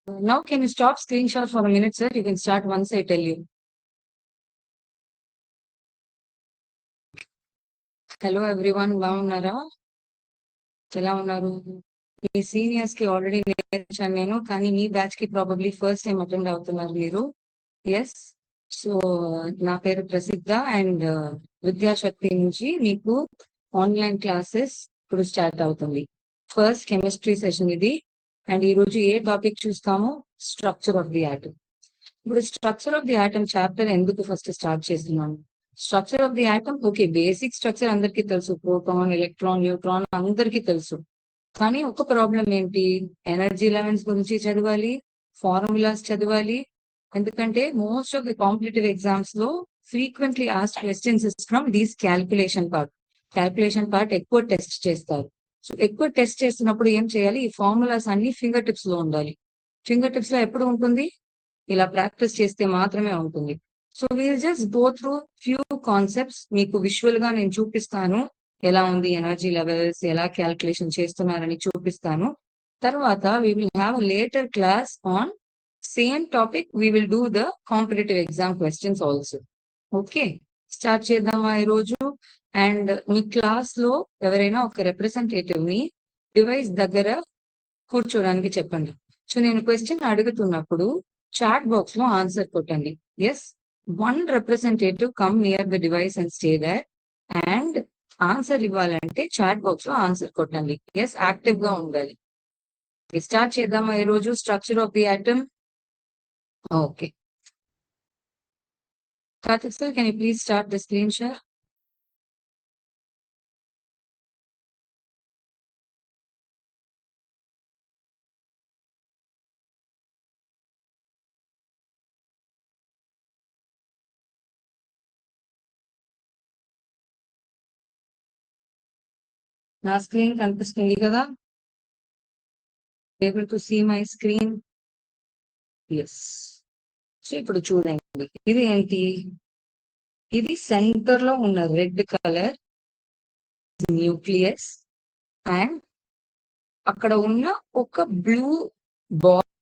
Now, can you stop screenshot for a minute, sir? You can start once I tell you. Hello, everyone. బాగున్నారా? ఎలా ఉన్నారు? మీ seniors కి already నేర్చాను నేను, కానీ మీ batch కి ప్రాబబ్లీ ఫస్ట్ టైం అటెండ్ అవుతున్నారు మీరు. ఎస్, సో నా పేరు ప్రసిద్ధ అండ్ విద్యాశక్తి నుంచి మీకు ఆన్లైన్ క్లాసెస్ ఇప్పుడు స్టార్ట్ అవుతుంది. ఫస్ట్ కెమిస్ట్రీ సెషన్ ఇది. అండ్ ఈ రోజు ఏ టాపిక్ చూస్తామో, స్ట్రక్చర్ ఆఫ్ ది ఆటమ్. ఇప్పుడు structure of the atom chapter ఎందుకు ఫస్ట్ స్టార్ట్ చేస్తున్నాను? Structure of the atom, okay, basic structure అందరికీ తెలుసు, ప్రోటాన్, ఎలక్ట్రాన్, న్యూట్రాన్ అందరికీ తెలుసు. కానీ ఒక ప్రాబ్లం ఏంటి, ఎనర్జీ లెవెల్స్ గురించి చదవాలి, ఫార్ములాస్ చదవాలి. ఎందుకంటే most of the competitive exams లో frequently asked questions is from these calculation part ఎక్కువ టెస్ట్ చేస్తారు. సో ఎక్కువ టెస్ట్ చేస్తున్నప్పుడు ఏం చేయాలి, ఈ ఫార్ములాస్ అన్ని ఫింగర్ టిప్స్ లో ఉండాలి. ఫింగర్ టిప్స్ లో ఎప్పుడు ఉంటుంది, ఇలా ప్రాక్టీస్ చేస్తే మాత్రమే ఉంటుంది. So we'll just go through few concepts, మీకు విజువల్ గా నేను చూపిస్తాను ఎలా ఉంది ఎనర్జీ లెవెల్స్, ఎలా క్యాల్కులేషన్ చేస్తున్నారని చూపిస్తాను. తర్వాత we will have later class on same topic. We will do the competitive exam questions also. Okay, start చేద్దామా ఈరోజు? అండ్ మీ క్లాస్ లో ఎవరైనా ఒక రిప్రజెంటేటివ్ ని డివైస్ దగ్గర కూర్చోడానికి చెప్పండి. సో నేను క్వశ్చన్ అడుగుతున్నప్పుడు చాట్ బాక్స్ లో ఆన్సర్ కొట్టండి. Yes, one representative come near the device and stay there. And answer ఇవ్వాలంటే చాట్ బాక్స్ లో ఆన్సర్ కొట్టండి. ఎస్, యాక్టివ్ గా ఉండాలి. స్టార్ట్ చేద్దామా ఈరోజు structure of the atom? Okay, Karthik sir, can you please start the screen share? నా screen కనిపిస్తుంది కదా? Able to see my screen? Yes. So ఇప్పుడు చూడండి, ఇది ఏంటి, ఇది సెంటర్ లో ఉన్న రెడ్ కలర్ న్యూక్లియస్. అండ్ అక్కడ ఉన్న ఒక blue ball,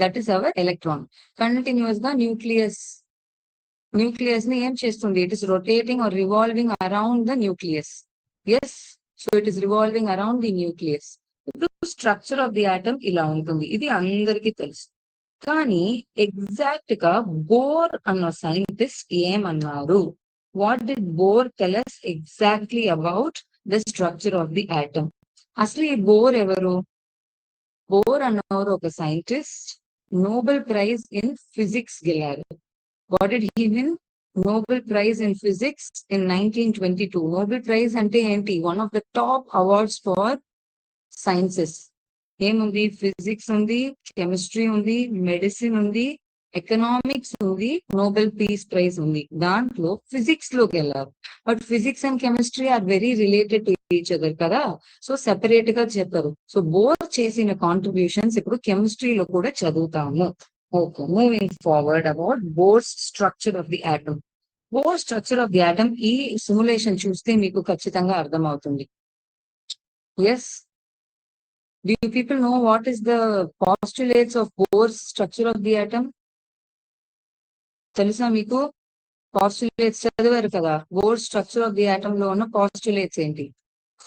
that is our electron. Continuous గా న్యూక్లియస్ ని ఏం చేస్తుంది, it is rotating or revolving around the nucleus. Yes, so it is revolving around the nucleus. ఇప్పుడు స్ట్రక్చర్ ఆఫ్ ది ఆటమ్ ఇలా ఉంటుంది, ఇది అందరికీ తెలుసు. కానీ ఎగ్జాక్ట్ గా బోర్ అన్న సైంటిస్ట్ ఏమన్నారు? What did Bohr tell us exactly about the structure of the atom? అసలు ఈ బోర్ ఎవరు? బోర్ అన్నవారు ఒక scientist, Nobel prize in physics గెలారు. What did he win? Nobel prize in physics in 1922. Nobel prize అంటే ఏంటి? One of the top awards for sciences. ఏముంది? Physics ఉంది, కెమిస్ట్రీ ఉంది, మెడిసిన్ ఉంది, ఎకనామిక్స్ ఉంది, నోబెల్ పీస్ ప్రైజ్ ఉంది. దాంట్లో ఫిజిక్స్ లోకి వెళ్ళారు. But physics and chemistry or very related to each other కదా, సో సెపరేట్ గా చెప్పారు. సో బోర్ చేసిన కాంట్రిబ్యూషన్స్ ఇప్పుడు కెమిస్ట్రీలో కూడా చదువుతాము. Okay, moving forward about Bohr's structure of the atom. Bohr structure of the atom ఈ సిమ్యులేషన్ చూస్తే మీకు ఖచ్చితంగా అర్థమవుతుంది. Yes, do you people know what is the postulates of Bohr's structure of the atom? తెలుసా మీకు? పాస్టులేట్స్ చదివారు కదా, Bohr structure of the atom లో ఉన్న పాస్టులేట్స్ ఏంటి?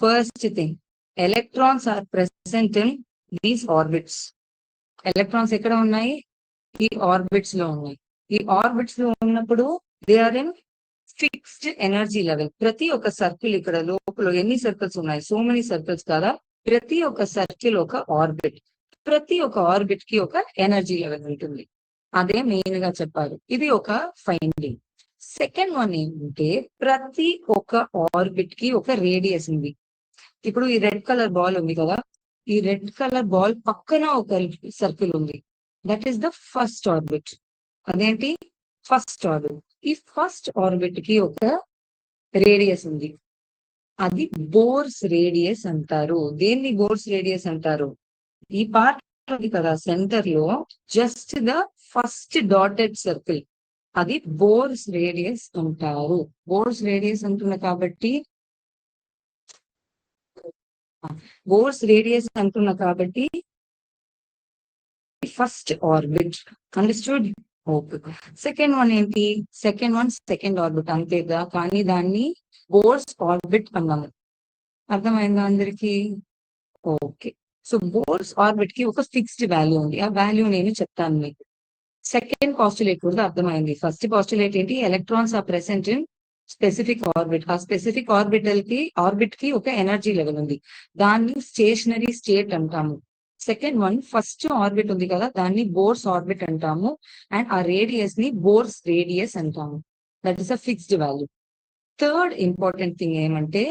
First thing, electrons are present in these orbits. Electrons ఎక్కడ ఉన్నాయి? ఈ ఆర్బిట్స్ లో ఉన్నాయి. ఈ ఆర్బిట్స్ లో ఉన్నప్పుడు they are in fixed energy level. ప్రతి ఒక్క సర్కిల్, ఇక్కడ లోపల ఎన్ని సర్కిల్స్ ఉన్నాయి? సో మెనీ సర్కిల్స్ కదా. ప్రతి ఒక్క సర్కిల్ ఒక ఆర్బిట్, ప్రతి ఒక్క ఆర్బిట్ కి ఒక ఎనర్జీ లెవెల్ ఉంటుంది. అదే మెయిన్ గా చెప్పారు. ఇది ఒక ఫైండింగ్. సెకండ్ వన్ ఏంటంటే, ప్రతి ఒక్క ఆర్బిట్ కి ఒక రేడియస్ ఉంది. ఇప్పుడు ఈ రెడ్ కలర్ బాల్ ఉంది కదా, ఈ రెడ్ కలర్ బాల్ పక్కన ఒక సర్కిల్ ఉంది, that is the first orbit. అదేంటి? First orbit. ఈ ఫస్ట్ ఆర్బిట్ కి ఒక రేడియస్ ఉంది, అది బోర్స్ రేడియస్ అంటారు. దేన్ని బోర్స్ రేడియస్ అంటారు? ఈ పార్ట్ ఉంది కదా సెంటర్ లో, just the first dotted circle, అది బోర్స్ రేడియస్ అంటారు. బోర్స్ రేడియస్ అంటున్నా కాబట్టి first orbit. Understood? Okay. Second one ఏంటి? సెకండ్ వన్ సెకండ్ ఆర్బిట్ అంతేగా, కానీ దాన్ని బోర్స్ ఆర్బిట్ అన్నాము. అర్థమైందా అందరికి? ఓకే. సో బోర్స్ ఆర్బిట్ కి ఒక ఫిక్స్డ్ వాల్యూ ఉంది. ఆ వాల్యూ నేను చెప్తాను మీకు. సెకండ్ పాస్టులేట్ కూడా అర్థమైంది. ఫస్ట్ పాస్టులేట్ ఏంటి? Electrons are present in specific orbit. ఆ స్పెసిఫిక్ ఆర్బిట్ కి ఒక ఎనర్జీ లెవెల్ ఉంది. దాన్ని స్టేషనరీ స్టేట్ అంటాము. సెకండ్ వన్ ఫస్ట్ ఆర్బిట్ ఉంది కదా, దాన్ని బోర్స్ ఆర్బిట్ అంటాము. అండ్ ఆ రేడియస్ ని బోర్స్ రేడియస్ అంటాము. That is a fixed value. Third important thing ఏమంటే,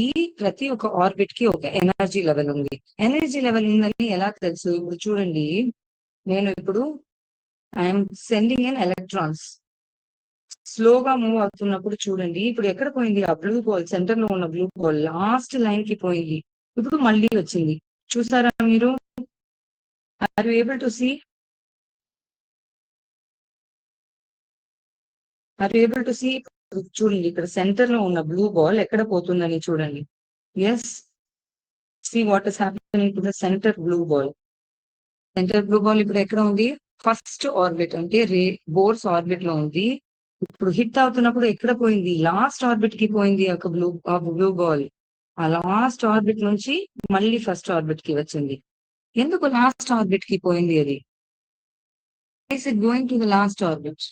ఈ ప్రతి ఒక్క ఆర్బిట్ కి ఒక ఎనర్జీ లెవెల్ ఉంది. ఎనర్జీ లెవెల్ ఉందని ఎలా తెలుసు? ఇప్పుడు చూడండి, నేను ఇప్పుడు ఐఎమ్ సెండింగ్ ఇన్ ఎలక్ట్రాన్స్. స్లోగా మూవ్ అవుతున్నప్పుడు చూడండి, ఇప్పుడు ఎక్కడ పోయింది ఆ బ్లూ బాల్? సెంటర్ లో ఉన్న బ్లూ బాల్ లాస్ట్ లైన్ కి పోయింది. ఇప్పుడు మళ్ళీ వచ్చింది. చూసారా మీరు? Are you able to see? Are you able to see? చూడండి, ఇక్కడ సెంటర్ లో ఉన్న బ్లూ బాల్ ఎక్కడ పోతుందని చూడండి. Yes, see what is happening to the centre blue ball. Centre blue ball ఇప్పుడు ఎక్కడ ఉంది? ఫస్ట్ ఆర్బిట్ అంటే బోర్స్ ఆర్బిట్ లో ఉంది. ఇప్పుడు హిట్ అవుతున్నప్పుడు ఎక్కడ పోయింది? లాస్ట్ ఆర్బిట్ కి పోయింది ఒక బ్లూ బాల్. ఆ లాస్ట్ ఆర్బిట్ నుంచి మళ్ళీ ఫస్ట్ ఆర్బిట్ కి వచ్చింది. ఎందుకు లాస్ట్ ఆర్బిట్ కి పోయింది అది? Is it going to the last orbit?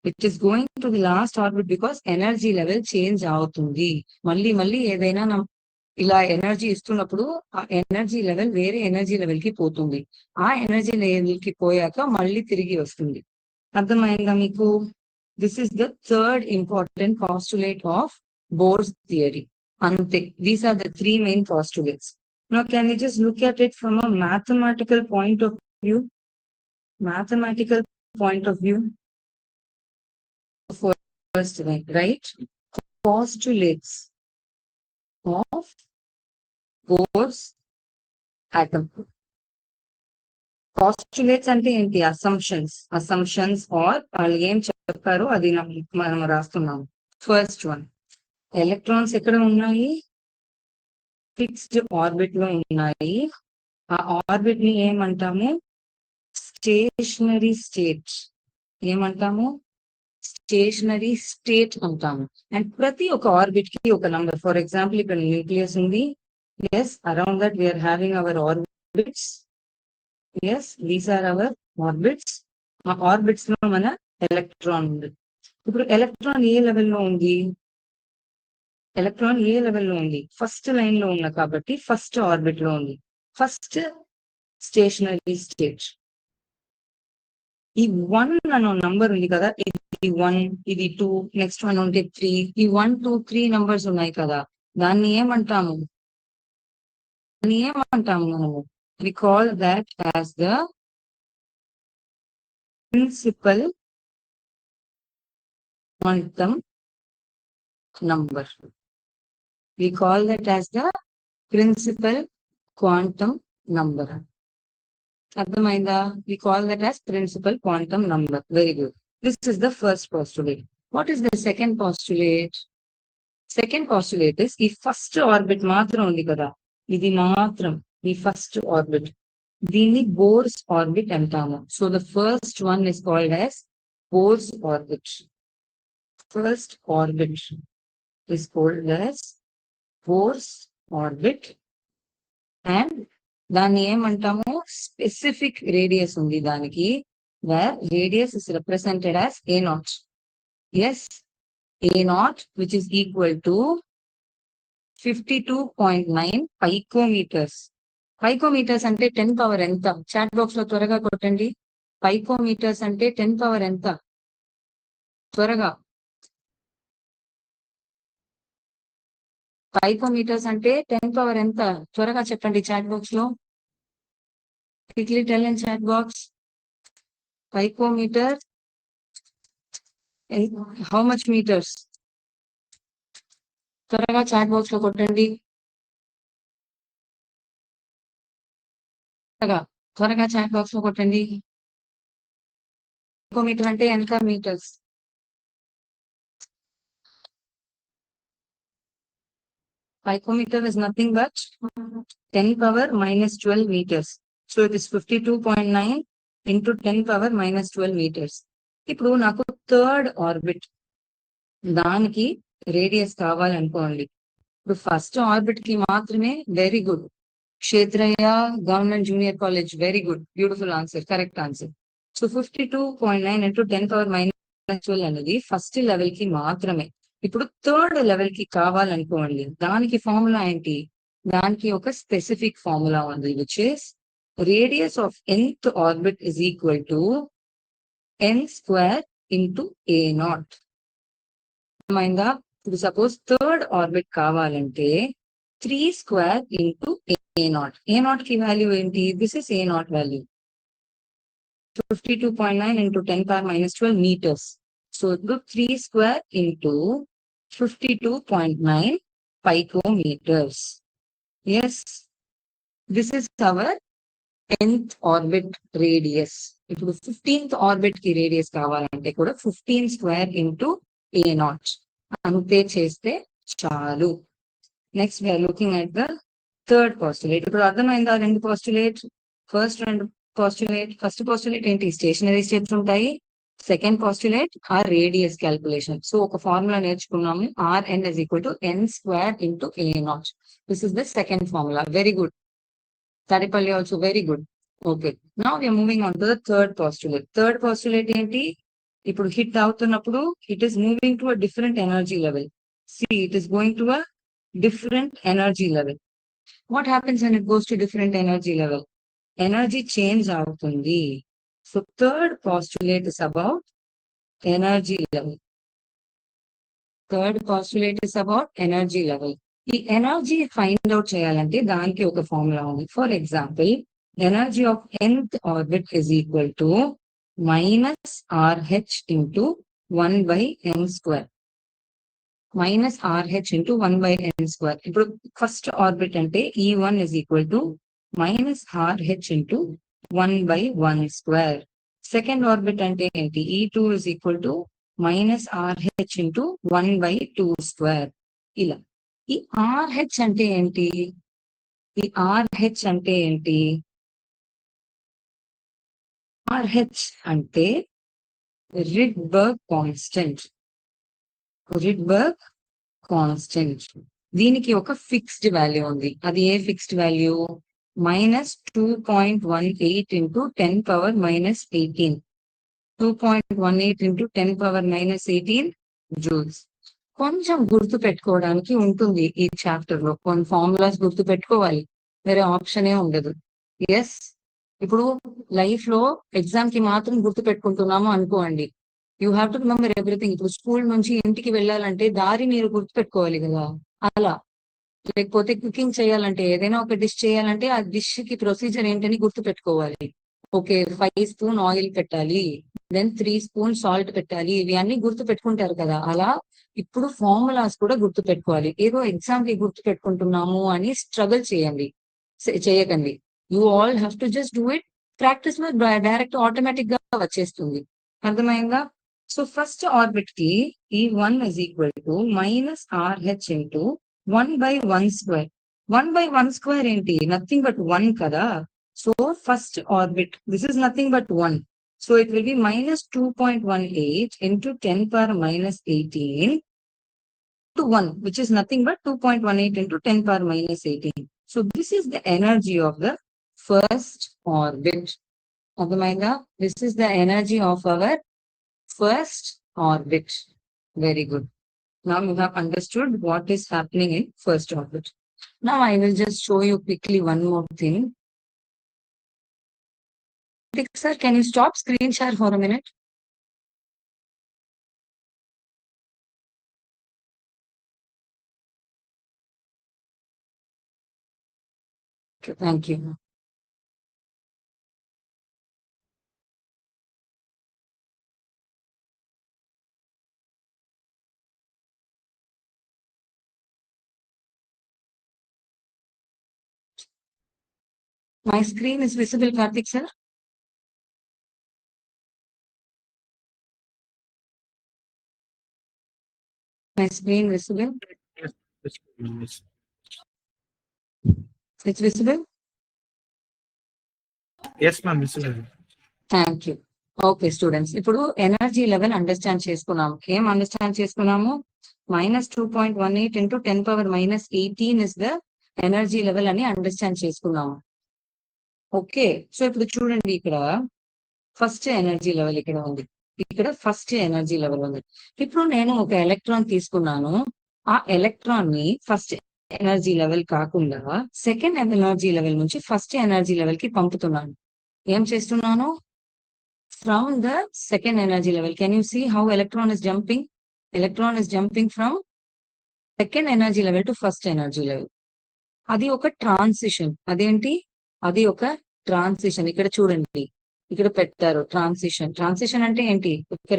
It is going to the last orbit because energy level change అవుతుంది. మళ్ళీ మళ్ళీ ఏదైనా ఇలా ఎనర్జీ ఇస్తున్నప్పుడు ఆ ఎనర్జీ లెవెల్ వేరే ఎనర్జీ లెవెల్ కి పోతుంది. ఆ ఎనర్జీ లెవెల్ కి పోయాక మళ్ళీ తిరిగి వస్తుంది. అర్థమైందా మీకు? This is the third important postulate of Bohr's theory. అంతే. These are the three main postulates. Now can you just look at it from a mathematical point of view? Mathematical point of view. First one, right? Postulates of Bohr's atom. Postulates అంటే ఏంటి? Assumptions are వాళ్ళు ఏం చెప్పారో అది మనం రాస్తున్నాం. First one, electrons ఎక్కడ ఉన్నాయి? ఫిక్స్డ్ ఆర్బిట్ లో ఉన్నాయి. ఆ ఆర్బిట్ ని ఏమంటాము? Stationary state. ఏమంటాము? స్టేషనరీ స్టేట్ అంటాము. అండ్ ప్రతి ఒక్క ఆర్బిట్ కి ఒక నంబర్. ఫర్ ఎగ్జాంపుల్ ఇక్కడ న్యూక్లియస్ ఉంది. Yes, around that we are having our orbits. Yes, these are our orbits. ఆ ఆర్బిట్స్ లో మన ఎలక్ట్రాన్ ఉంది. ఇప్పుడు ఎలక్ట్రాన్ ఏ లెవెల్లో ఉంది? ఎలక్ట్రాన్ ఏ లెవెల్లో ఉంది? ఫస్ట్ లైన్ లో ఉన్న కాబట్టి ఫస్ట్ ఆర్బిట్ లో ఉంది. First stationary state. ఈ 1 అనే నంబర్ ఉంది కదా, ఇది 1, ఇది 2, నెక్స్ట్ వన్ ఉంటే 3. ఈ 1, 2, 3 నంబర్స్ ఉన్నాయి కదా, దాన్ని ఏమంటాము? We call that as the principal quantum number. We call that as the principal quantum number. అర్థమైందా? We call that as principal quantum number. Very good. This is the first postulate. What is the second postulate? Second postulate is ఈ first orbit మాత్రం ఉంది కదా, ఇది మాత్రం, ఈ first orbit, దీన్ని Bohr's orbit అంటాము. So the first one is called as Bohr's orbit. First orbit is called as Bohr's orbit. And దాన్ని ఏమంటాము? స్పెసిఫిక్ రేడియస్ ఉంది దానికి, where radius is represented as A0. Yes, A0 which is equal to 52.9 picometers. Picometers అంటే 10 power ఎంత? Chat box లో త్వరగా కొట్టండి. పైకోమీటర్స్ అంటే 10 పవర్ ఎంత? త్వరగా. పైకోమీటర్స్ అంటే 10 పవర్ ఎంత? త్వరగా చెప్పండి చాట్ బాక్స్ లో. Quickly tell in chat box. Picometre how much metres? త్వరగా చాట్ బాక్స్ లో కొట్టండి. త్వరగా చాట్ బాక్స్ లో కొట్టండి. పైకోమీటర్ అంటే ఎంత meters? Picometer is nothing but 10 power minus 12 meters. So it is 52.9 into 10 power minus 12 meters. ఇప్పుడు నాకు థర్డ్ ఆర్బిట్ దానికి రేడియస్ కావాలనుకోండి. ఇప్పుడు ఫస్ట్ ఆర్బిట్ కి మాత్రమే very good. Kshetrayya government junior college, very good, beautiful answer, correct answer. So 52.9 into 10 power minus 12 అనేది first level కి మాత్రమే. ఇప్పుడు థర్డ్ లెవెల్ కి కావాలనుకోండి, దానికి ఫార్ములా ఏంటి? దానికి ఒక స్పెసిఫిక్ ఫార్ములా ఉంది, which is radius of nth orbit is equal to n square into a not. అర్థమైందా? ఇప్పుడు సపోజ్ థర్డ్ ఆర్బిట్ కావాలంటే 3 square into a not. a not కి వాల్యూ ఏంటి? This is a not value, 52.9 into 10 power minus 12 meters. So ఇప్పుడు 3 square into 52.9 picometers. Yes, this is our nth orbit radius. ఇప్పుడు 15th orbit కి radius కావాలంటే కూడా 15 square into a naught అంతే చేస్తే చాలు. Next we are looking at the third postulate. ఇప్పుడు అర్థమైందా రెండు postulate? ఫస్ట్ పోస్టులేట్ ఏంటి? స్టేషనరీ స్టేట్స్ ఉంటాయి. సెకండ్ పోస్టులేట్ ఆ రేడియస్ క్యాల్కులేషన్. సో ఒక ఫార్ములా నేర్చుకున్నాము, Rn is equal to n square into a naught. This is the second formula. Very good. Taripalli also very good. Okay. Now we are moving on to the third postulate. Third postulate ఏంటి? ఇప్పుడు hit అవుతున్నప్పుడు it is moving to a different energy level. See, it is going to a different energy level. What happens when it goes to different energy level? Energy change అవుతుంది. So third postulate is about energy level. Third postulate is about energy level. ఈ energy find out చేయాలంటే దానికి ఒక formula ఉంది. For example, energy of nth orbit is equal to minus RH into 1/n square. Minus RH into 1/n square. ఇప్పుడు first orbit అంటే E1 is equal to minus RH into 1/1 square. Second orbit అంటే ఏంటి? E2 is equal to minus RH into 1/2 square. ఇలా. ఈ RH అంటే ఏంటి? ఈ RH అంటే ఏంటి? RH అంటే రిడ్బర్గ్ కాన్స్టెంట్. Rydberg constant. దీనికి ఒక ఫిక్స్డ్ వాల్యూ ఉంది. అది ఏ fixed value? minus 2.18 into 10 power minus 18. 2.18 into 10 power minus 18 joules. కొంచెం గుర్తు పెట్టుకోవడానికి ఉంటుంది ఈ చాప్టర్ లో. కొన్ని ఫార్ములాస్ గుర్తు పెట్టుకోవాలి, వేరే ఆప్షనే ఉండదు. ఎస్, ఇప్పుడు లైఫ్ లో ఎగ్జామ్ కి మాత్రం గుర్తు పెట్టుకుంటున్నాము అనుకోండి. You have to remember everything. ఇప్పుడు స్కూల్ నుంచి ఇంటికి వెళ్ళాలంటే దారి మీరు గుర్తు పెట్టుకోవాలి కదా, అలా. లేకపోతే కుకింగ్ చేయాలంటే, ఏదైనా ఒక డిష్ చేయాలంటే ఆ డిష్ కి ప్రొసీజర్ ఏంటని గుర్తు పెట్టుకోవాలి. ఓకే, 5 స్పూన్ ఆయిల్ పెట్టాలి, దెన్ 3 స్పూన్ సాల్ట్ పెట్టాలి, ఇవి అన్ని గుర్తు పెట్టుకుంటారు కదా. అలా ఇప్పుడు ఫార్ములాస్ కూడా గుర్తు పెట్టుకోవాలి. ఏదో ఎగ్జామ్ కి గుర్తు పెట్టుకుంటున్నాము అని స్ట్రగుల్ చేయకండి. You all have to just do it. Practice లో డైరెక్ట్ ఆటోమేటిక్ గా వచ్చేస్తుంది. అర్థమైందా? సో ఫస్ట్ ఆర్బిట్ కి E1 is equal to minus RH into 1/1 square. 1/1 square ఏంటి? నథింగ్ బట్ 1 కదా. So first orbit, this is nothing but 1. So it will be minus 2.18 into 10 power minus 18 to 1, which is nothing but 2.18 into 10 power minus 18. So this is the energy of the first orbit. అర్థమైందా? This is the energy of our first orbit. Very good. Now you have understood what is happening in first orbit. Now I will just show you quickly one more thing. Sir, can you stop screen share for a minute? Okay, thank you. My screen is visible, Karthik sir? My screen visible? Yes. It's visible? Yes ma'am mister. Thank you. Okay students, ఇప్పుడు energy level understand చేసుకున్నాము. ఏం understand చేసుకున్నాము? -2.18 into 10⁻−18 is the energy level అని understand చేసుకున్నాము. Okay, so ఇప్పుడు చూడండి, ఇక్కడ first energy level ఇక్కడ ఉంది, ఇక్కడ ఫస్ట్ ఎనర్జీ లెవెల్ ఉంది. ఇప్పుడు నేను ఒక ఎలక్ట్రాన్ తీసుకున్నాను, ఆ ఎలక్ట్రాన్ ని ఫస్ట్ ఎనర్జీ లెవెల్ కాకుండా సెకండ్ ఎనర్జీ లెవెల్ నుంచి ఫస్ట్ ఎనర్జీ లెవెల్ కి పంపుతున్నాను. ఏం చేస్తున్నాను? From the second energy level, can you see how electron is jumping? Electron is jumping from second energy level to first energy level. అది ఒక transition. అదేంటి? అది ఒక ట్రాన్సిషన్. ఇక్కడ చూడండి, ఇక్కడ పెట్టారు ట్రాన్సిషన్. ట్రాన్సిషన్ అంటే ఏంటి? ఒక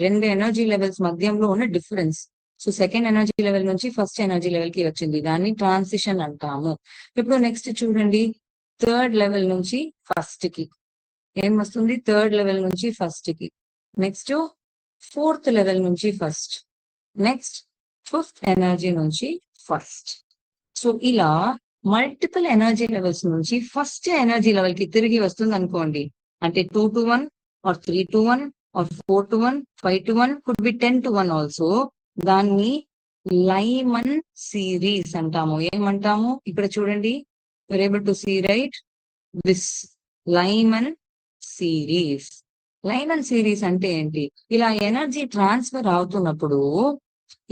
రెండు ఎనర్జీ లెవెల్స్ మధ్యంలో ఉన్న difference. So second energy level నుంచి ఫస్ట్ ఎనర్జీ లెవెల్ కి వచ్చింది, దాన్ని ట్రాన్సిషన్ అంటాము. ఇప్పుడు నెక్స్ట్ చూడండి, థర్డ్ లెవెల్ నుంచి ఫస్ట్ కి ఏం వస్తుంది? థర్డ్ లెవెల్ నుంచి ఫస్ట్ కి. నెక్స్ట్ ఫోర్త్ లెవెల్ నుంచి ఫస్ట్. నెక్స్ట్ ఫిఫ్త్ ఎనర్జీ నుంచి ఫస్ట్. సో ఇలా మల్టిపుల్ ఎనర్జీ లెవెల్స్ నుంచి ఫస్ట్ ఎనర్జీ లెవెల్ కి తిరిగి వస్తుంది అనుకోండి. అంటే 2 to 1 or 3 to 1 or 4 to 1, 5 to 1, could be 10 to 1 also. దాన్ని లైమన్ సిరీస్ అంటాము. ఏమంటాము? ఇక్కడ చూడండి, you're able to see, right? This Lyman series. Lyman series అంటే ఏంటి? ఇలా ఎనర్జీ ట్రాన్స్ఫర్ అవుతున్నప్పుడు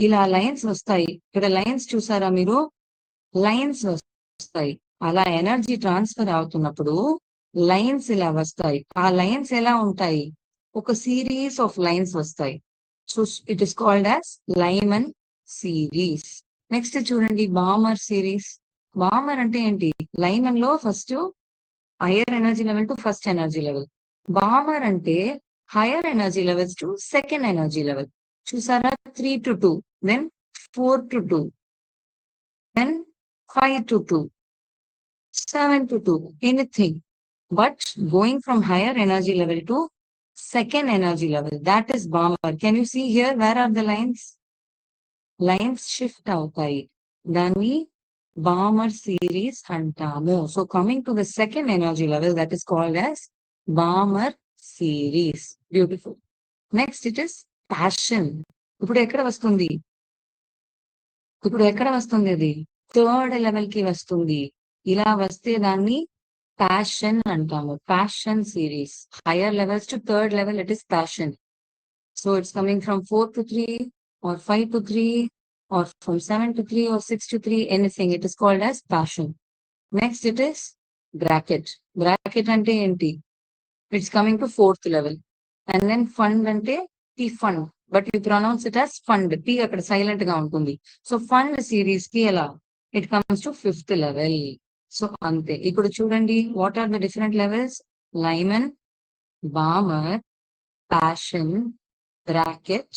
ఇలా లైన్స్ వస్తాయి. ఇక్కడ లైన్స్ చూసారా మీరు? లైన్స్ వస్తాయి. అలా ఎనర్జీ ట్రాన్స్ఫర్ అవుతున్నప్పుడు లైన్స్ ఇలా వస్తాయి. ఆ లైన్స్ ఎలా ఉంటాయి? ఒక సిరీస్ ఆఫ్ లైన్స్ వస్తాయి. So it is called as Lyman series. Next చూడండి, బామర్ సిరీస్. బామర్ అంటే ఏంటి? లైమన్ లో first higher energy level to first energy level. Balmer అంటే higher energy levels to second energy level. చూసారా? 3 to 2, then 4 to 2, then 5 to 2, 7 to 2, anything. But going from higher energy level to second energy level, that is bomber. Can you see here? Where are the lines? Lines shift అవుతాయి. దాన్ని Balmer series అంటాము. So coming to the second energy level, that is called as Balmer series. Beautiful. Next it is passion. ఇప్పుడు ఎక్కడ వస్తుంది? ఇది third level కి వస్తుంది. ఇలా వస్తే దాన్ని ప్యాషన్ అంటాము. Passion series. Higher levels to third level, it is passion. So it's coming from 4 to 3 or 5 to 3 or from 7 to 3 or 6 to 3, anything. It is called as passion. Next it is bracket. Bracket ante enti? It's coming to fourth level. And then fund ante P fund, but you pronounce it as fund. P akkada silent ga untundi. So fund series ki ela it comes to fifth level. So ante ippudu chudandi, what are the different levels? Lyman, Balmer, passion, bracket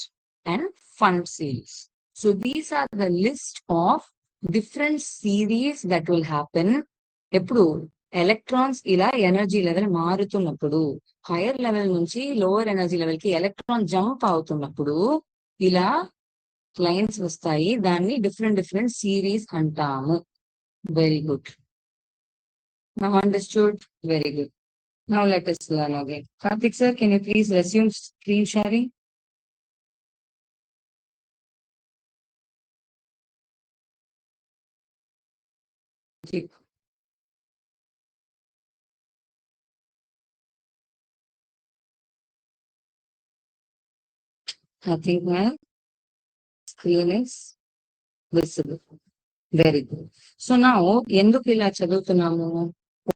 and fund series. So these are the list of different series that will happen ఎప్పుడు electrons ఇలా energy level మారుతున్నప్పుడు. Higher level నుంచి lower energy level కి electron jump అవుతున్నప్పుడు ఇలా lines వస్తాయి. దాన్ని different series అంటాము. Very good. Now understood? Very good. Now let us learn again. Karthik sir, can you please resume screen sharing? I think my screen is visible. Very good. So నా ఎందుకు ఇలా చదువుతున్నాము?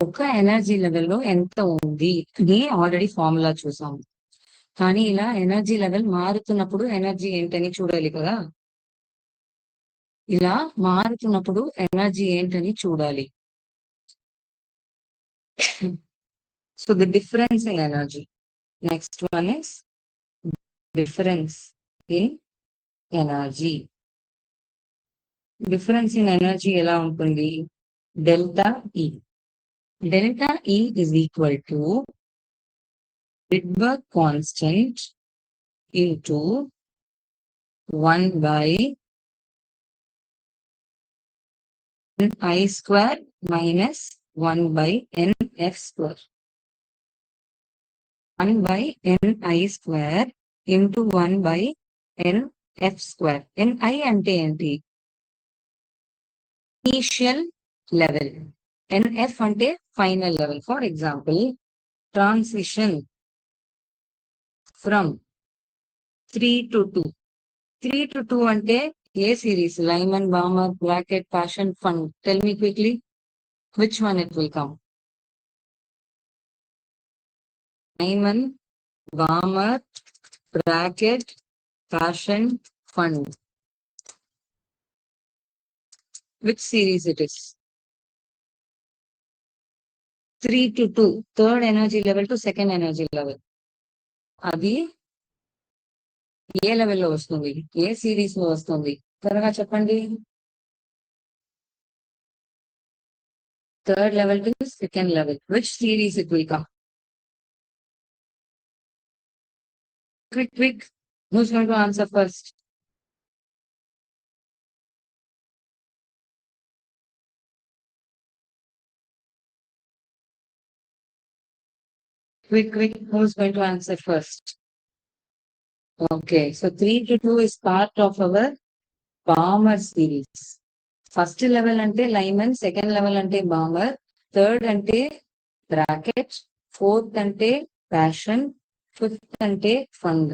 ఒక energy లెవెల్లో ఎంత ఉంది అని ఆల్రెడీ ఫార్ములా చూసాము. కానీ ఇలా ఎనర్జీ లెవెల్ మారుతున్నప్పుడు ఎనర్జీ ఏంటని చూడాలి కదా. ఇలా మారుతున్నప్పుడు ఎనర్జీ ఏంటని చూడాలి. So the difference in energy. Next one is difference in energy. Difference in energy ఎలా ఉంటుంది? డెల్టా ఈ. డెల్టా ఈ is equal to Rydberg constant into 1 by I square minus 1 by NF square. 1 by Ni square into 1 by Nf square. Ni అంటే ఏంటి? Initial level. Nf అంటే final level. For example, transition from 3 to 2. 3 to 2 అంటే ఏ series? Lyman, Balmer, Brackett, Passion, Fund. Tell me quickly which one it will come. Lyman, Balmer, Brackett, Passion, Fund. Which series it is? 3 to 2. Third energy level to second energy level. అది ఏ లెవెల్లో వస్తుంది? ఏ series లో వస్తుంది? త్వరగా చెప్పండి. Third level to second level. Which series it will come? Quick. Who's going to answer first? Quick. Who's going to answer first? Okay, so 3 to 2 is part of our Balmer series. First level ante Lyman, second level ante Balmer, third ante Brackett, fourth ante Passion, fifth ante Fund.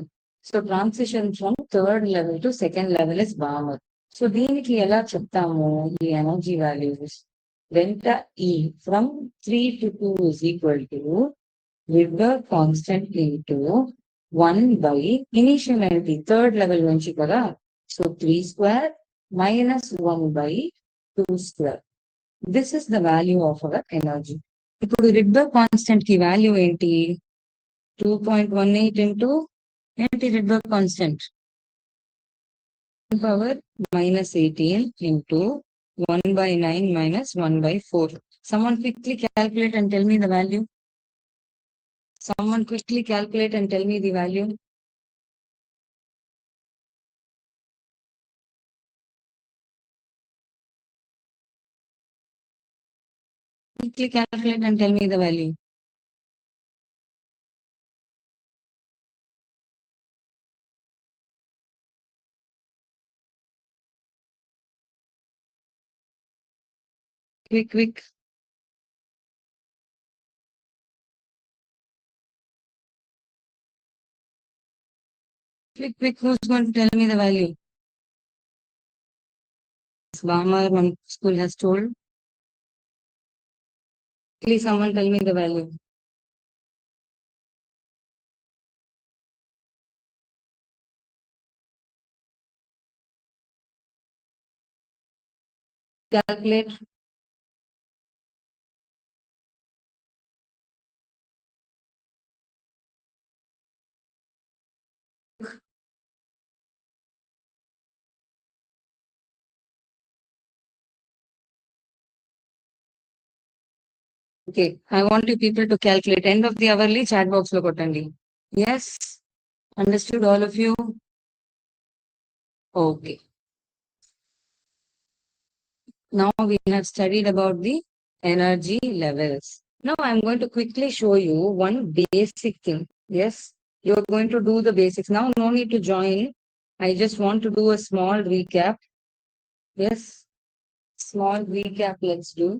So transition from third level to second level is Balmer. So దీనికి ఎలా చెప్తాము ఈ energy values? Delta E from 3 to 2 is equal to Rydberg constant into 1 by initial energy, third level నుంచి కదా. So 3 square minus 1 by 2 square. This is the value of our energy. ఇప్పుడు Rydberg constant కి value ఏంటి? 2.18 into ఏంటి Rydberg constant? Power minus 18 into 1 by 9 minus 1 by 4. Someone quickly calculate and tell me the value. Someone quickly calculate and tell me the value. Quickly calculate and tell me the value. Quick. Who's going to tell me the value? Balmer, one school has told. Please, someone tell me the value. Calculate. Okay, I want you people to calculate. End of the hourly chat box lo kottandi. Yes, understood all of you? Okay. Now we have studied about the energy levels. Now I'm going to quickly show you one basic thing. Yes, you're going to do the basics. Now no need to join. I just want to do a small recap. Yes, small recap let's do.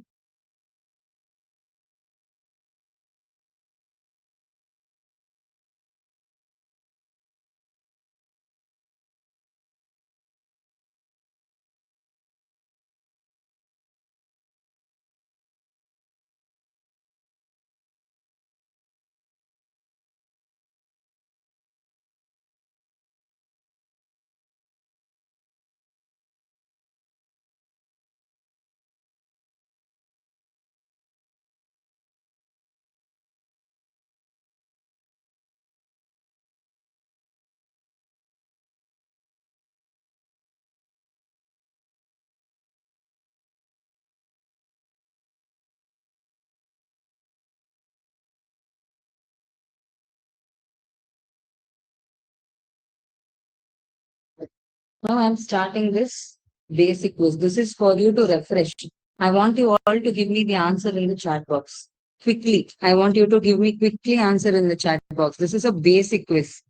Now I'm starting this basic quiz. This is for you to refresh. I want you all to give me the answer in the chat box. Quickly, I want you to give me quickly answer in the chat box. This is a basic quiz.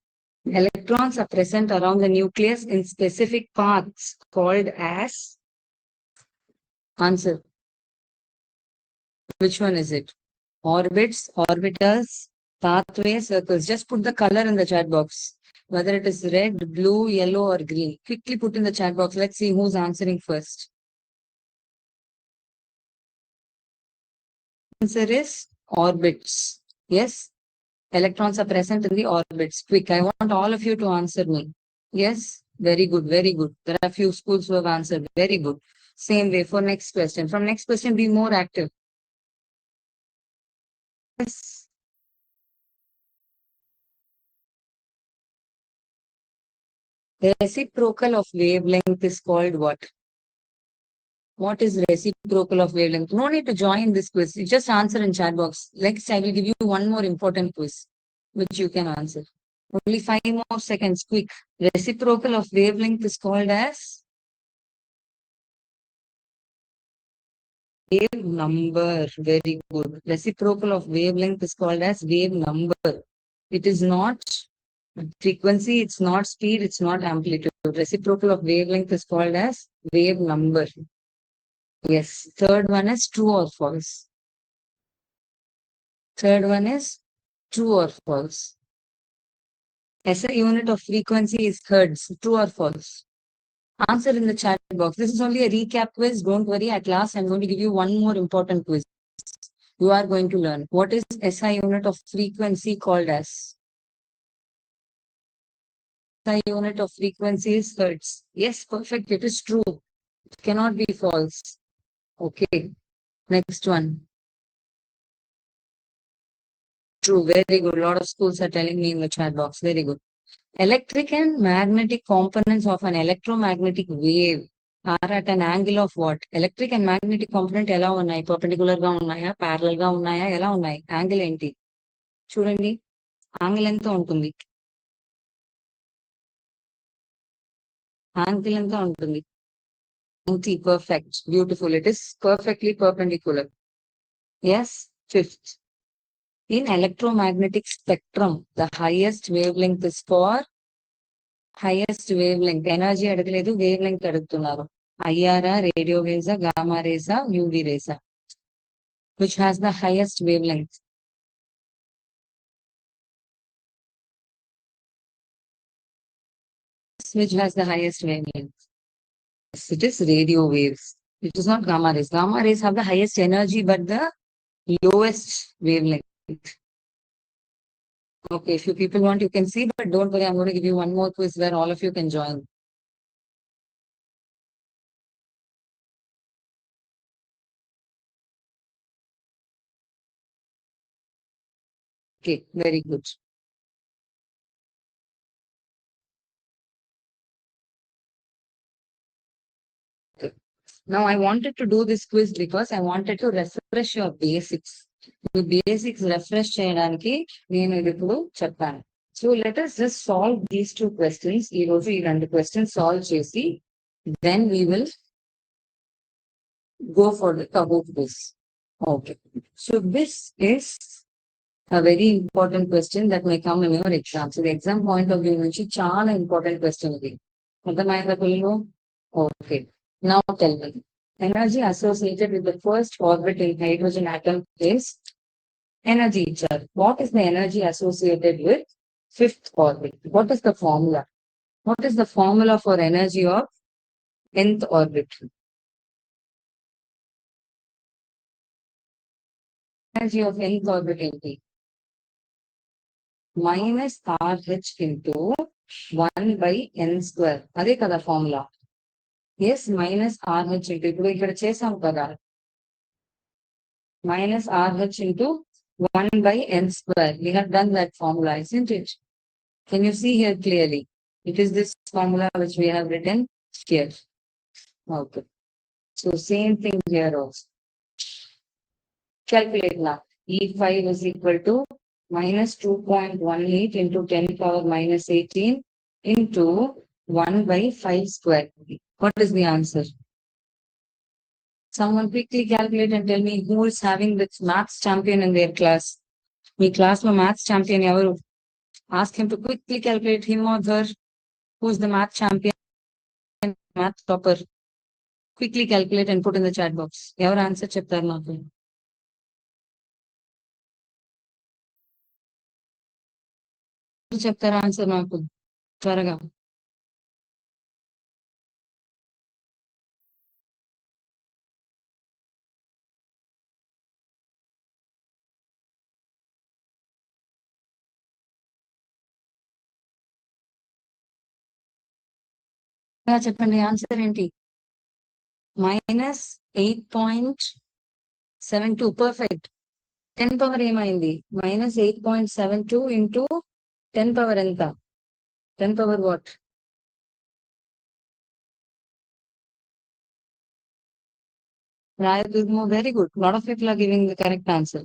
Electrons are present around the nucleus in specific paths called as. Answer. Which one is it? Orbits, orbitals, pathways, circles. Just put the color in the chat box. Whether it is red, blue, yellow, or green. Quickly put in the chat box. Let's see who's answering first. Answer is orbits. Yes, electrons are present in the orbits. Quick, I want all of you to answer me. Yes, very good, very good. There are few schools who have answered. Very good. Same way for next question. From next question, be more active. Yes. The reciprocal of wavelength is called what? What is reciprocal of wavelength? No need to join this quiz. You just answer in chat box. Next, I will give you one more important quiz, which you can answer. Only 5 more seconds, quick. Reciprocal of wavelength is called as wave number. Very good. Reciprocal of wavelength is called as wave number. It is not frequency, it's not speed, it's not amplitude. Reciprocal of wavelength is called as wave number. Yes. Third one is true or false. Third one is true or false. SI unit of frequency is hertz. True or false? Answer in the chat box. This is only a recap quiz. Don't worry. At last, I'm going to give you one more important quiz. You are going to learn. What is SI unit of frequency called as? SI unit of frequency is hertz. Yes, perfect. It is true. It cannot be false. Okay. Next one. True. Very good. A lot of schools are telling me in the chat box. Very good. Electric and magnetic components of an electromagnetic wave are at an angle of what? Electric and magnetic component ఎలా ఉన్నాయి? Perpendicular గా ఉన్నాయా, parallel గా ఉన్నాయా, ఎలా ఉన్నాయి? Angle ఏంటి? చూడండి, యాంగిల్ ఎంత ఉంటుంది? యాంగిల్ ఎంత ఉంటుంది? 90. Perfect. Beautiful. It is perfectly perpendicular. Yes. Fifth. In electromagnetic spectrum, the highest wavelength is for highest wavelength. Energy అడగలేదు, వేవ్ లెంగ్త్ అడుగుతున్నారు. IRA, radio rays, gamma rays, UV rays. Which has the highest wavelength? Which has the highest wavelength? Yes, it is radio waves. It is not gamma rays. Gamma rays have the highest energy but the lowest wavelength. Okay, if you people want, you can see, but don't worry, I'm going to give you one more quiz where all of you can join. Okay, very good. Okay. Now I wanted to do this quiz because I wanted to refresh your basics. The basics refresh చేయడానికి నేను ఇది ఇప్పుడు చెప్పాను. So let us just solve these two questions. ఈ రోజు ఈ రెండు questions solve చేసి then we will go for the Kahoot quiz. Okay. So this is a very important question that may come in your exam. So the exam point of view నుంచి చాలా important question ఇది. అర్థమైందా పిల్లలు? Okay. Now tell me. Energy associated with the first orbit in hydrogen atom is energy ichcharu. What is the energy associated with fifth orbit? What is the formula? What is the formula for energy of nth orbit? Energy of nth orbit ఏంటి? Minus RH into 1 by n square. అదే కదా formula. Yes, minus RH into ఇప్పుడు ఇక్కడ చేసాం కదా. Minus RH into 1 by n square. We have done that formula, isn't it? Can you see here clearly? It is this formula which we have written here. Okay. So same thing here also. Calculate now. E5 is equal to minus 2.18 into 10 power minus 18 into 1 by 5 square. What is the answer? Someone quickly calculate and tell me who is having this maths champion in their class. మీ class లో maths champion ఎవరు? Ask him to quickly calculate him or her who is the maths champion, maths topper. Quickly calculate and put in the chat box. ఎవరు answer చెప్తారు నాకు? చెప్తారా answer నాకు త్వరగా? చెప్పండి ఆన్సర్ ఏంటి? -8.72. పర్ఫెక్ట్. 10 పవర్ ఏమైంది? -8.72 ఇంటూ 10 పవర్ ఎంత? 10 power what? Rayadurmo, very good. A lot of people are giving the correct answer.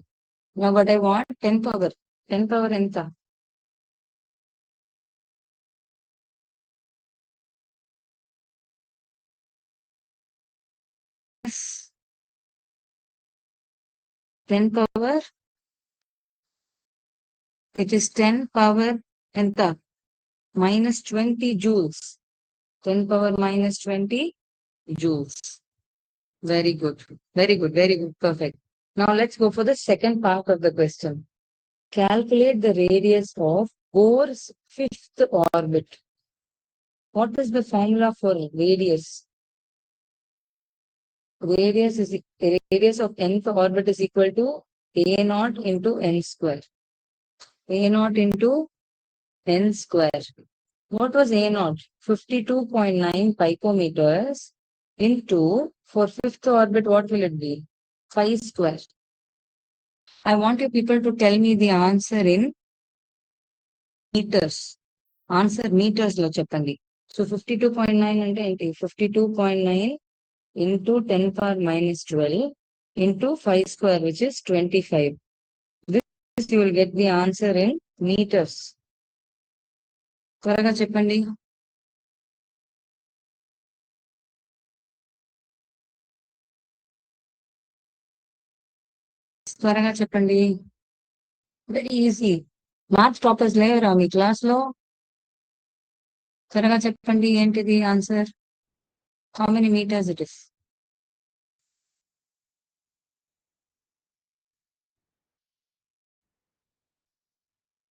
Now what I want, 10 power. 10 power ఎంత? Yes. 10 power. It is 10 power ఎంత? -20 joules. 10 power -20 joules. Very good. Very good. Very good. Perfect. Now let's go for the second part of the question. Calculate the radius of Bohr's fifth orbit. What is the formula for radius? Radius of nth orbit is equal to a naught into n square. A naught into n square. What was a naught? 52.9 picometers into, for fifth orbit, what will it be? 5 square. I want you people to tell me the answer in meters. Answer meters lo cheppandi. So 52.9 అంటే ఏంటి? 52.9 into 10 power -12 into 5 square, which is 25. This you will get the answer in meters. త్వరగా చెప్పండి. త్వరగా చెప్పండి. Very easy. Maths toppers లేవరా మీ class లో? త్వరగా చెప్పండి ఏంటిది answer? How many meters it is?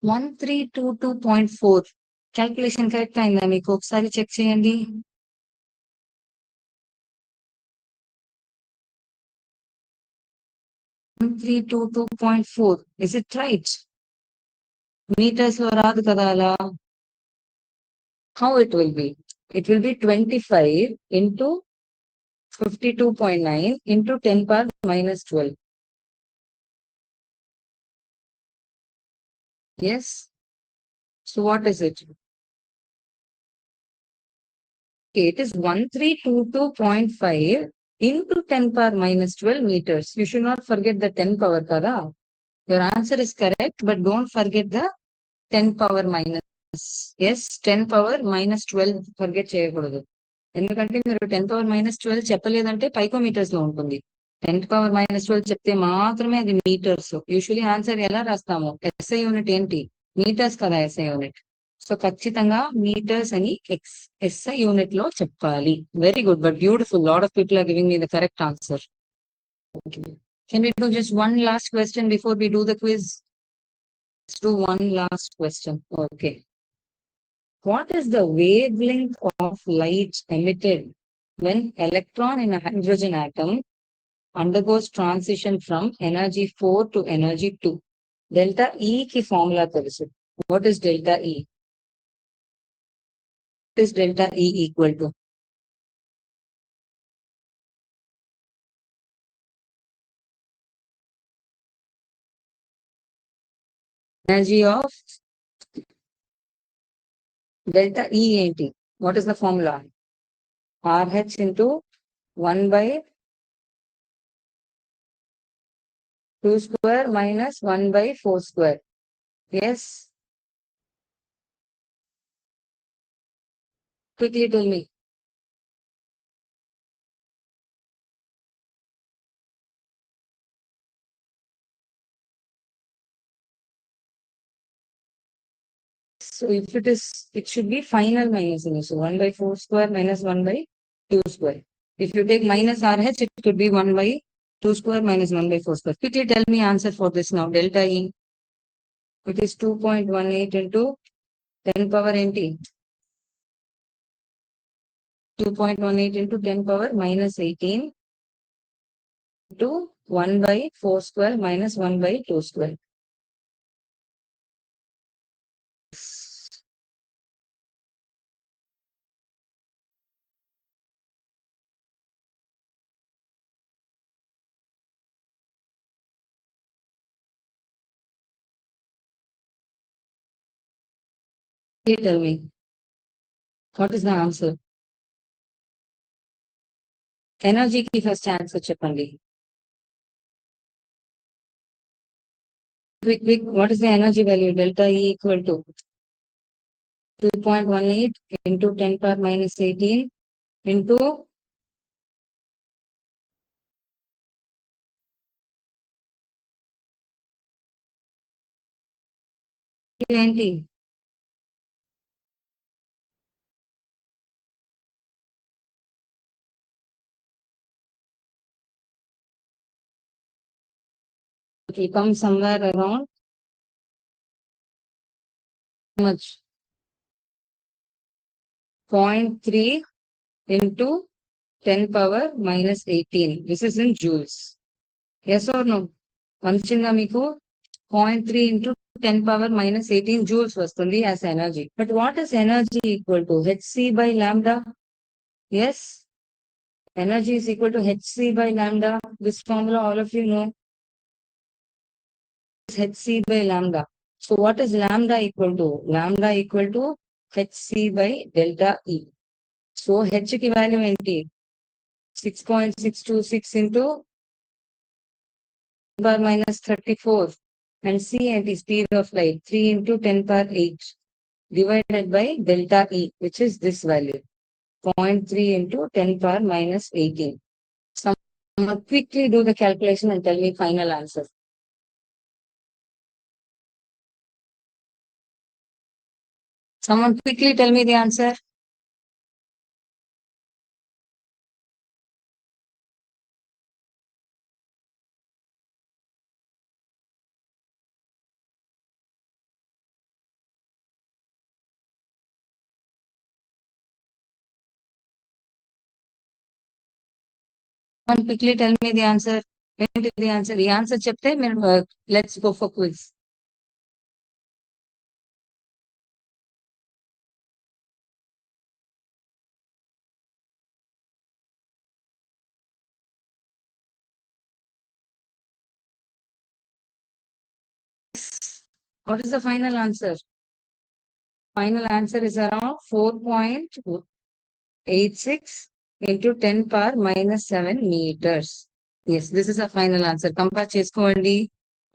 1322.4. Calculation correct అయిందా మీకు? ఒకసారి చెక్ చేయండి. 1322.4. Is it right? మీటర్స్ లో రాదు కదా అలా. How it will be? It will be 25 into 52.9 into 10 power -12. Yes. So what is it? Okay, it is 1322.5 into 10 power -12 meters. You should not forget the 10 power kada. Your answer is correct, but don't forget the 10 power minus. Yes, 10 power -12 forget చేయకూడదు. ఎందుకంటే మీరు 10 power -12 చెప్పలేదంటే పైకోమీటర్స్ లో ఉంటుంది. 10 power -12 చెప్తే మాత్రమే అది metres. Usually answer ఎలా రాస్తాము? ఎస్ఐ యూనిట్ ఏంటి? మీటర్స్ కదా ఎస్ఐ యూనిట్. సో ఖచ్చితంగా మీటర్స్ అని ఎస్ఐ యూనిట్ లో చెప్పాలి. Very good, but beautiful. Lot of people are giving me the correct answer. Can we do just one last question before we do the quiz? Let's do one last question. Okay. What is the wavelength of light emitted when electron in a hydrogen atom undergoes transition from energy 4 to energy 2? Delta E ki formula telusu. What is delta E? What is delta E equal to? Energy of delta E enti? What is the formula? RH into 1 by 2 square minus 1 by 4 square. Yes. Quickly tell me. So if it is, it should be final minus in. So 1 by 4 square minus 1 by 2 square. If you take minus RH, it could be 1 by 2 square minus 1 by 4 square. Quickly tell me answer for this now. Delta E. It is 2.18 into 10 power NT. 2.18 into 10 power minus 18 into 1 by 4 square minus 1 by 2 square. Please tell me, what is the answer? ఎనర్జీకి first answer చెప్పండి. Quick, what is the energy value? Delta E equal to 2.18 into 10 power minus 18 into ఏంటి? It will come somewhere around how much? 0.3 into 10 power minus 18. This is in joules. Yes or no? మంచిగా మీకు 0.3 into 10 power minus 18 joules వస్తుంది as energy. But what is energy equal to? Hc by lambda. Yes. Energy is equal to hc by lambda. This formula all of you know. Hc by lambda. So what is lambda equal to? Lambda equal to hc by delta E. So h ki value enti 6.626 into 10 power minus 34 and c enti speed of light 3 into 10 power 8 divided by delta E, which is this value 0.3 into 10 power minus 18. Someone quickly do the calculation and tell me final answer. Someone quickly tell me the answer. Someone quickly tell me the answer. ఏంటి the answer? The answer చెప్తే మేము let's go for quiz. What is the final answer? Final answer is around 4.86 into 10 power minus 7 meters. Yes, this is a final answer. Compare చేసుకోండి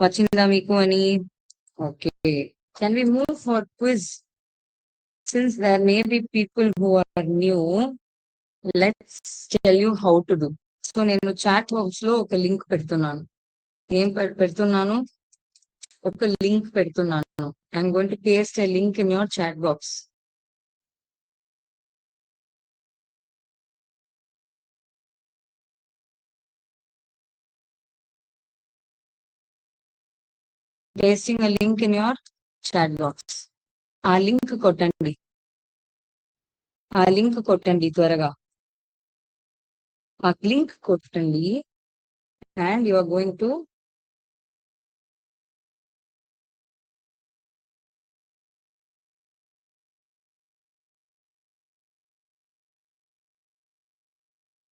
వచ్చిందా మీకు అని. Okay, can we move for quiz? Since there may be people who are new, let's tell you how to do. So నేను chat box లో ఒక link పెడుతున్నాను. ఏం పెడుతున్నాను? ఒక లింక్ పెడుతున్నాను. I'm going to paste a link in your chat box. Pasting a link in your chat box. ఆ link కొట్టండి. ఆ లింక్ కొట్టండి త్వరగా. ఆ లింక్ కొట్టండి and you are going to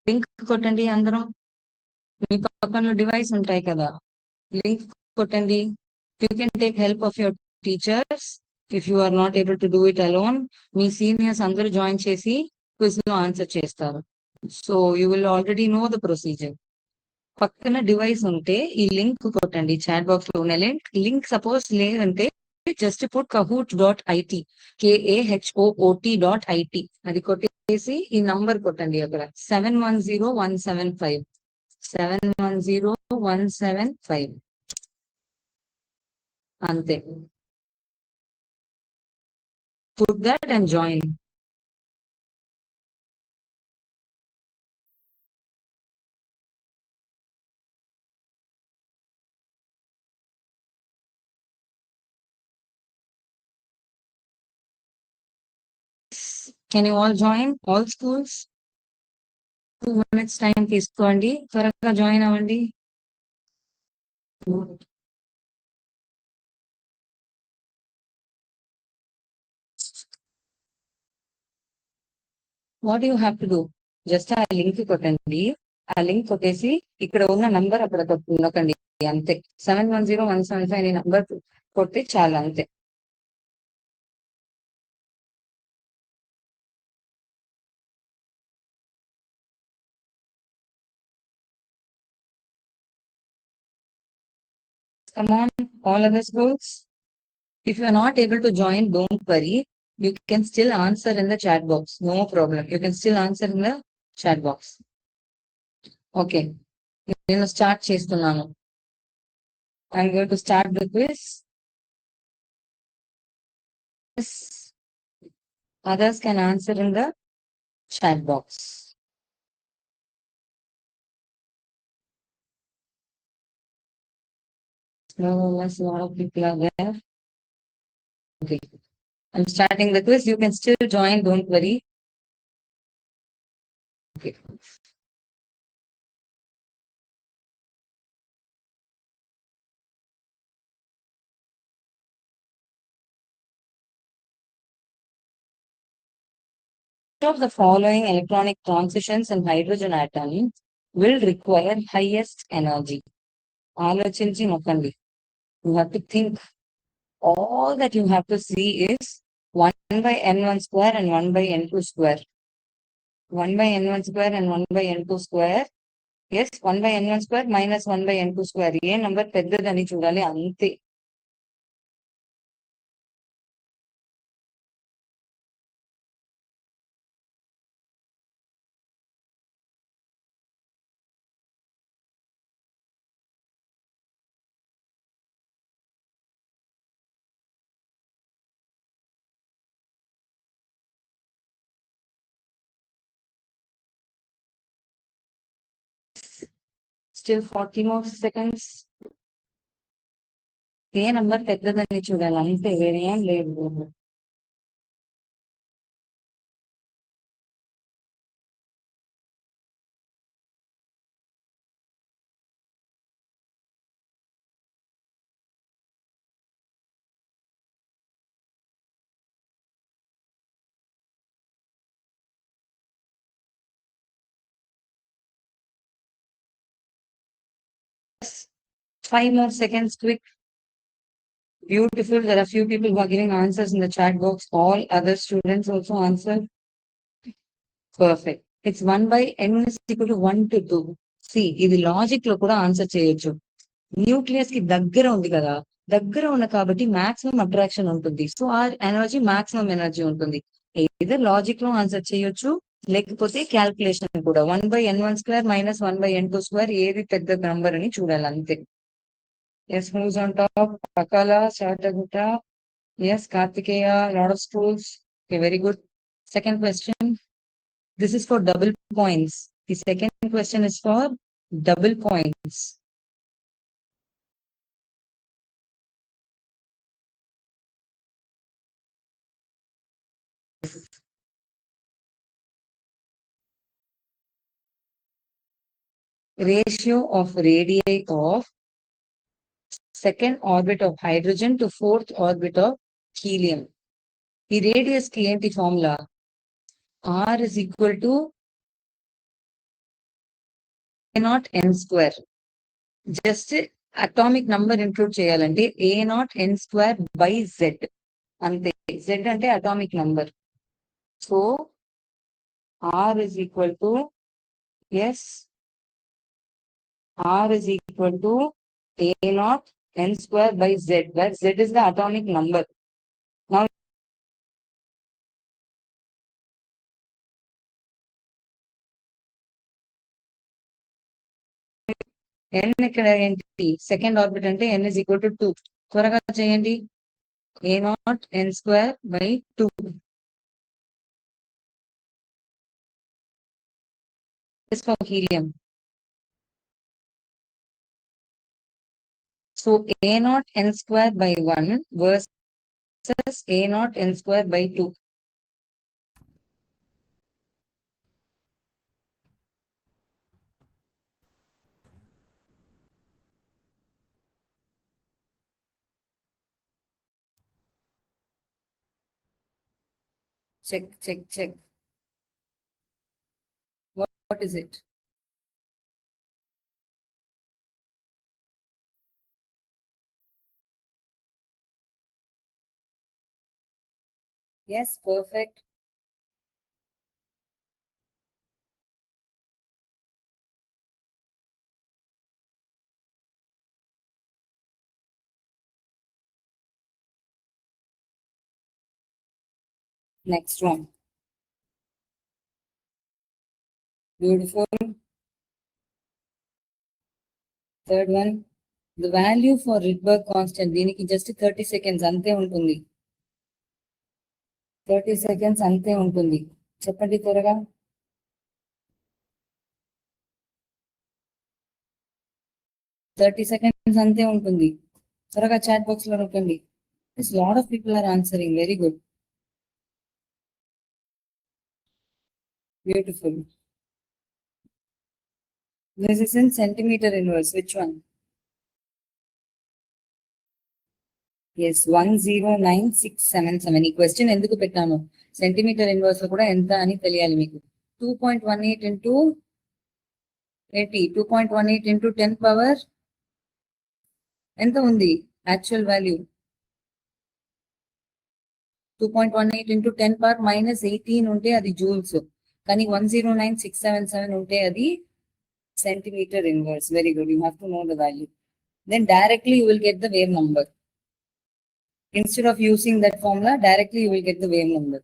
link కొట్టండి అందరం. మీ పక్కన డివైస్ ఉంటాయి కదా, లింక్ కొట్టండి. You can take help of your teachers if you are not able to do it alone. Me seniors అందరూ జాయిన్ చేసి క్విజ్ లో ఆన్సర్ చేస్తారు. So you will already know the procedure. పక్కన డివైస్ ఉంటే ఈ లింక్ కొట్టండి. Chat box లో ఉన్న లింక్ సపోజ్ లేదంటే జస్ట్ పుట్ kahoot.it KAHOOT.IT అది కొట్టేసి ఈ నంబర్ కొట్టండి. అక్కడ 710175 710175 అంతే. Put that and join. Can you all join? All schools? 2 minutes time తీసుకోండి, త్వరగా జాయిన్ అవ్వండి. What you have to do, just ఆ లింక్ కొట్టండి. ఆ లింక్ కొట్టేసి ఇక్కడ ఉన్న నంబర్ అక్కడ నొక్కండి అంతే. 710175 అనే నంబర్ కొట్టి చాలా, అంతే. Come on, all other schools. If you are not able to join, don't worry. You can still answer in the chat box. No problem. You can still answer in the chat box. Okay. నేను start చేస్తున్నాను. I'm going to start the quiz. Yes. Others can answer in the chat box. No, a lot of people are there. Okay. I'm starting the quiz. You can still join. Don't worry. Okay. Of the following electronic transitions in hydrogen atom will require highest energy. ఆలోచించి నొక్కండి. You have to think. All that you have to see is 1 by n1 square and 1 by n2 square. 1 by n1 square and 1 by n2 square. Yes, 1 by n1 square minus 1 by n2 square. ఏ number పెద్దదని చూడాలి, అంతే. Still 40 more seconds. ఏ number పెద్దదని చూడాలి, అంతే, వేరే ఏం లేదు. Yes. 5 more seconds, quick. Beautiful. There are few people who are giving answers in the chat box. All other students also answer. Perfect. It's 1 by n is equal to 1 to 2. See, ఇది logic లో కూడా answer చేయొచ్చు. Nucleus కి దగ్గర ఉంది కదా, దగ్గర ఉన్న కాబట్టి మాక్సిమం అట్రాక్షన్ ఉంటుంది. సో ఆ ఎనర్జీ మాక్సిమం ఎనర్జీ ఉంటుంది. ఏదో లాజిక్ లో ఆన్సర్ చేయొచ్చు, లేకపోతే క్యాల్కులేషన్ కూడా. 1 by n1 square minus 1 by n2 square ఏది పెద్ద నంబర్ అని చూడాలి, అంతే. Yes, who's on top? Pakala, Chatagutta. Yes, Kartikeya, lot of schools. Okay, very good. Second question. This is for double points. The second question is for double points. Ratio of radii of second orbit of hydrogen to fourth orbit of helium. The radius ki enti formula? R is equal to A naught n square. Just atomic number include cheyalante A naught n square by Z. Ante Z ante atomic number. So R is equal to, yes, R is equal to A naught n square by Z, where Z is the atomic number. Now n ఇక్కడ ఏంటి, second orbit అంటే n is equal to 2. త్వరగా చేయండి. A naught n square by 2. This for helium. So A naught n square by 1 versus A naught n square by 2. Check. What is it? Yes, perfect. Next one. Beautiful. Third one. The value for Rydberg constant. దీనికి just 30 seconds అంతే ఉంటుంది. 30 seconds అంతే ఉంటుంది. చెప్పండి త్వరగా. 30 seconds అంతే ఉంటుంది. త్వరగా చాట్ బాక్స్ లో నొక్కండి. This lot of people are answering. Very good. Beautiful. This is in centimeter inverse. Which one? Yes, 109677. ఈ క్వశ్చన్ ఎందుకు పెట్టాను? సెంటీమీటర్ ఇన్వర్స్ లో కూడా ఎంత అని తెలియాలి మీకు. 2.18 into 80. 2.18 into 10 పవర్ ఎంత ఉంది actual value? 2.18 into 10 power minus 18 ఉంటే అది జూల్స్, కానీ 109677 ఉంటే అది centimeter inverse. Very good. You have to know the value. Then directly you will get the wave number. Instead of using that formula, directly you will get the wave number.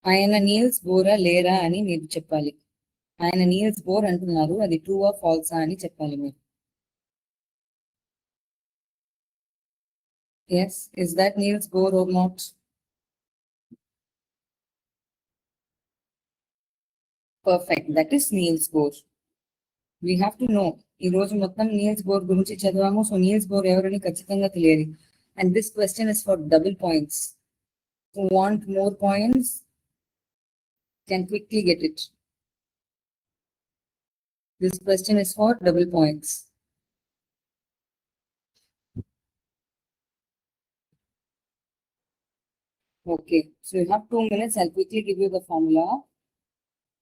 ఆయన Niels Bora లేరా అని మీరు చెప్పాలి. ఆయన Niels bore అంటున్నారు, అది true ఆ ఫాల్సా అని చెప్పాలి మీరు. Yes, is that Niels Bohr or not? Perfect. That is Niels Bohr. We have to know. ఈ రోజు మొత్తం నీల్స్ బోర్ గురించి చదివాము. సో నీల్స్ బోర్ ఎవరని ఖచ్చితంగా తెలియాలి. And this question is for double points. Who want more points can quickly get it. This question is for double points. Okay, so you have 2 minutes. I'll quickly give you the formula.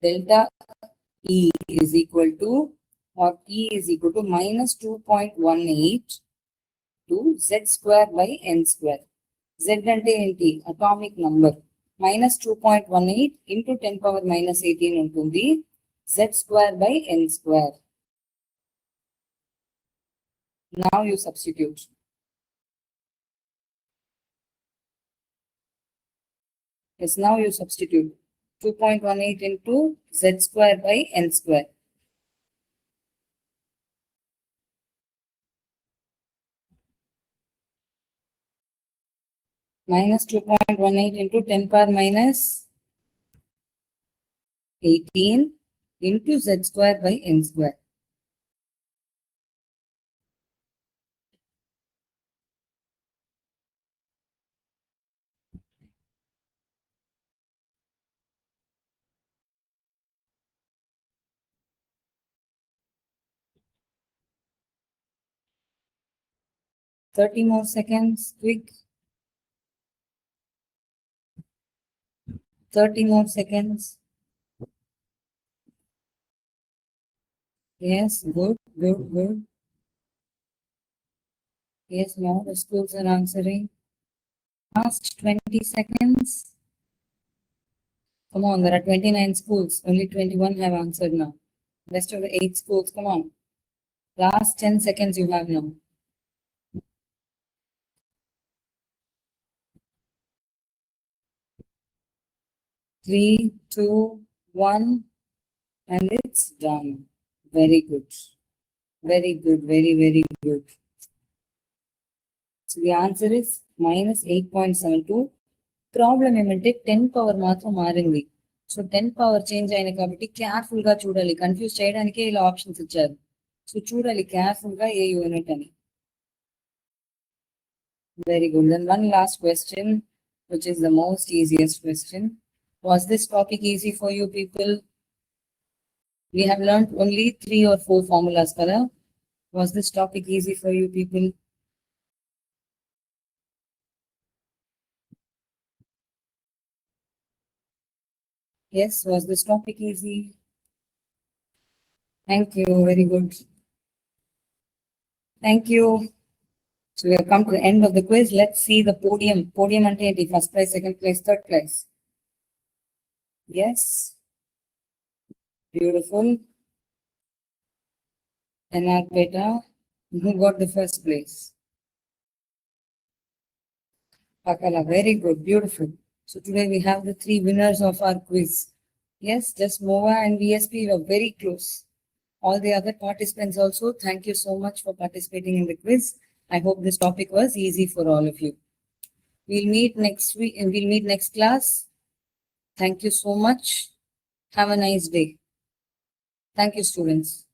Delta E is equal to, or E is equal to minus 2.18 to Z square by N square. Z అంటే ఏంటి? Atomic number. minus 2.18 into 10 power minus 18 ఉంటుంది. Z square by N square. Now you substitute. Yes, now you substitute. 2.18 into Z square by N square. Minus 2.18 into 10 power minus 18 into Z square by N square. Thirty more seconds, quick. 30 more seconds. Yes, good. Yes, now the schools are answering. Last 20 seconds. Come on, there are 29 schools. Only 21 have answered now. Rest of the 8 schools, come on. Last 10 seconds you have now. 3, 2, 1, and it's done. Very good. Very good. Very, very good. So the answer is minus 8.72. Problem ఏమంటే 10 power మాత్రం మారింది. So 10 power change అయిన కాబట్టి careful గా చూడాలి. Confuse చేయడానికే ఇలా options ఇచ్చారు. సో చూడాలి కేర్ఫుల్ గా ఏ యూనిట్ అని. Very good. Then one last question which is the most easiest question. Was this topic easy for you people? We have learned only 3 or 4 formulas, kada? Was this topic easy for you people? Yes, was this topic easy? Thank you, very good. Thank you. So we have come to the end of the quiz. Let's see the podium. Podium ante enti? First place, second place, third place. Yes. Beautiful. NR Beta. Who got the first place? Pakala, very good, beautiful. So today we have the 3 winners of our quiz. Yes, just MOVA and VSP were very close. All the other participants also, thank you so much for participating in the quiz. I hope this topic was easy for all of you. We'll meet next week and we'll meet next class. Thank you so much. Have a nice day. Thank you, students.